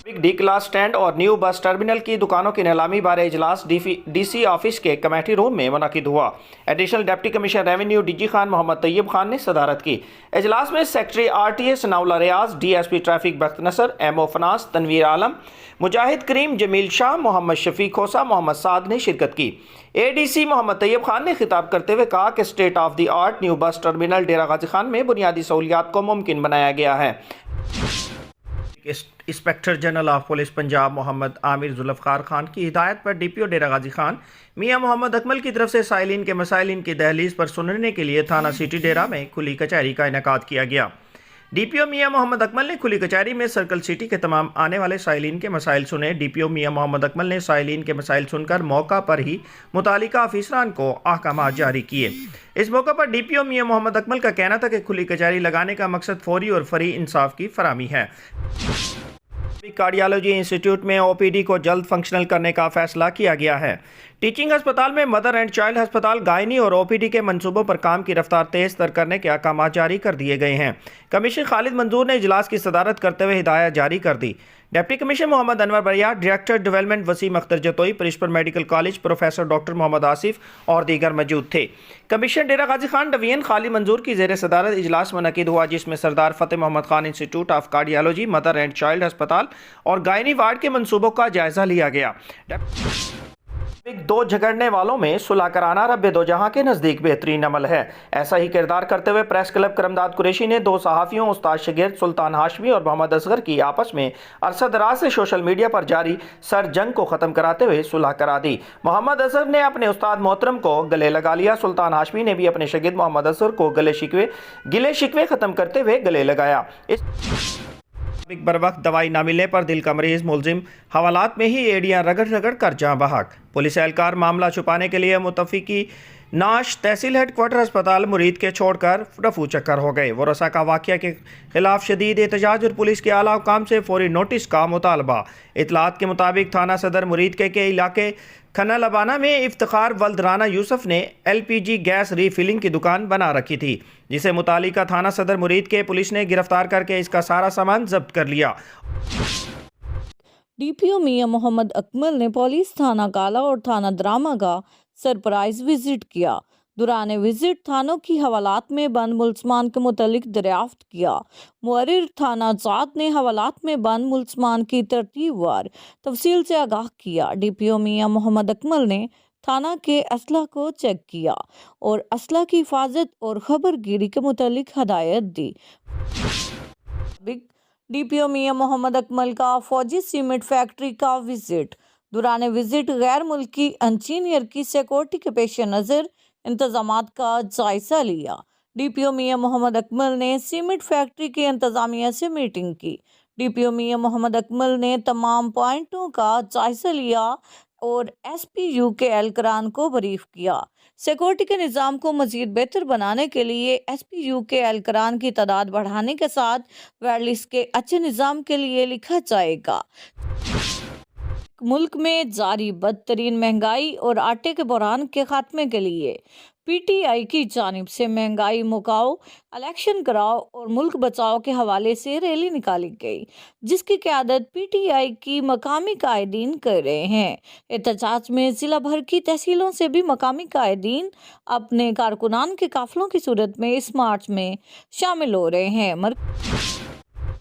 D class stand और new bus terminal की दुकानों की नीलामी बारे इजलास डीसी ऑफिस के कमेटी रूम में मुनक़िद हुआ। Additional deputy commissioner revenue DG Khan Mohammad Tayyab Khan ने सदारत की। इजलास में secretary RTA Sanaullah Riaz, DSP traffic Bakht Nasar, MO फनास तनवीर आलम, मुजाहिद करीम, जमील शाह, मोहम्मद शफीक खोसा, मोहम्मद साद ने शिरकत की। एडीसी मोहम्मद तैयब खान ने खिताब करते हुए कहा कि state of the art new bus terminal Dera Ghazi Khan में बुनियादी सहूलियात को मुमकिन बनाया गया है। Inspector general of police Punjab Mohammad Aamir Zulfiqar Khan की हिदायत पर डीपीओ डेरा गाजी खान मियां मोहम्मद अकमल की तरफ से साइलिन के मसाइल इनकी दहलीज पर सुनने के लिए थाना सिटी डेरा में खुली कचहरी का इनेकाद किया गया। डीपीओ मियां मोहम्मद अकमल ने खुली कचहरी में सर्कल सिटी के तमाम आने वाले साइलिन के मसाइल सुने। डीपीओ मियां मोहम्मद अकमल ने साइलिन के मसाइल सुनकर मौका पर ही मुतालिका अफीसरान को अहकामात जारी किए। इस मौका पर डीपीओ मियां मोहम्मद अकमल का कहना था कि खुली कचहरी लगाने का मकसद फौरी और फरी इंसाफ की फराहमी है। कार्डियोलॉजी इंस्टीट्यूट में ओपीडी को जल्द फंक्शनल करने का फैसला किया गया है। टीचिंग अस्पताल में मदर एंड चाइल्ड अस्पताल, गायनी और ओपीडी के मंसूबों पर काम की रफ्तार तेज तर करने के अहकाम जारी कर दिए गए हैं। कमिश्नर खालिद मंजूर ने इजलास की सदारत करते हुए हिदायत जारी कर दी। Deputy commissioner Mohammad Anwar Baria, director development Waseem Akhtar Jatoi, principal medical college professor doctor Mohammad Asif और दीगर मौजूद थे। कमिश्नर डेरा गाजी खान डिवीजन खालिद मंजूर की जेर सदारत इजलास मुनक़िद हुआ, जिसमें Sardar Fateh Mohammad Khan institute of cardiology, mother and child अस्पताल और गायनी वार्ड के मंसूबों का जायजा लिया गया। दो झगड़ने वालों में सुलह कराना रब्बे दो जहां के नज़दीक बेहतरीन अमल है। ऐसा ही किरदार करते हुए प्रेस क्लब करमदाद कुरैशी ने दो सहाफ़ियों उस्ताद शागिर्द सुल्तान हाशमी और मोहम्मद असगर की आपस में अरसा दराज से सोशल मीडिया पर जारी सर जंग को ख़त्म कराते हुए सुलह करा दी। मोहम्मद असगर ने अपने उस्ताद मोहतरम को गले लगा लिया। सुल्तान हाशमी ने भी अपने शागिर्द मोहम्मद असगर को गिले शिकवे ख़त्म करते हुए गले लगाया। बर वक्त दवाई न मिलने पर दिल का मरीज मुलजिम हवालात में ही एड़ियां रगड़ रगड़ कर जाँ बहक। पुलिस एहलकार मामला छुपाने के लिए मुतफिकी नाश तहसील हेडक्वार्टर अस्पताल मुरीद के छोड़कर रफू चक्कर हो गए। वरसा का वाक़या के खिलाफ शदीद एहतजाज और पुलिस के आला हुकाम से फौरी नोटिस का मुतालबा। इतलात के मुताबिक थाना सदर मुरीद के इलाके खन्ना लबाना में इफ्तिखार वल्द राना यूसुफ ने एलपीजी गैस रीफिलिंग की दुकान बना रखी थी, जिसे मुतालिका थाना सदर मुरीद के पुलिस ने गिरफ्तार करके इसका सारा सामान जब्त कर लिया। डीपीओ मियां मोहम्मद अकमल ने पुलिस थाना काला और थाना द्रामा का सरप्राइज विजिट किया। दुराने विजिट थानों की हवालात में बंद मुल्ज़मान के मुतालिक दरियाफ्त किया। मुअर्रिर थाना जात ने हवालात में बंद मुल्ज़मान की तरतीबवार तफसील से आगाह किया। डीपीओ मियां मोहम्मद अकमल ने थाना के असला को चेक किया और असला की हिफाजत और खबरगिरी के मुतालिक हदायत दी। डीपीओ मियां मोहम्मद अकमल का फौजी सीमेंट फैक्ट्री का विजिट। दुराने विजिट गैर मुल्की इंजीनियर की सिक्योरिटी के पेश नज़र इंतजामात का जायजा लिया। डीपीओ मियां मोहम्मद अकमल ने सीमेंट फैक्ट्री के इंतजामिया से मीटिंग की। डीपीओ मियां मोहम्मद अकमल ने तमाम पॉइंटों का जायजा लिया और एसपीयू के एहलकारान को ब्रीफ किया। सिक्योरिटी के निज़ाम को मज़ीद बेहतर बनाने के लिए एसपीयू के एहलकारान की तादाद बढ़ाने के साथ वेयरलिस्ट के अच्छे निज़ाम के लिए लिखा जाएगा। मुल्क में जारी बदतरीन महंगाई और आटे के बहरान के खात्मे के लिए पीटीआई की जानिब से महंगाई मुकाओ, इलेक्शन कराओ और मुल्क बचाओ के हवाले से रैली निकाली गई, जिसकी क़यादत पीटीआई की मकामी कायदीन कर रहे हैं। एहतजाज में ज़िला भर की तहसीलों से भी मकामी कायदीन अपने कारकुनान के काफिलों की सूरत में इस मार्च में शामिल हो रहे हैं।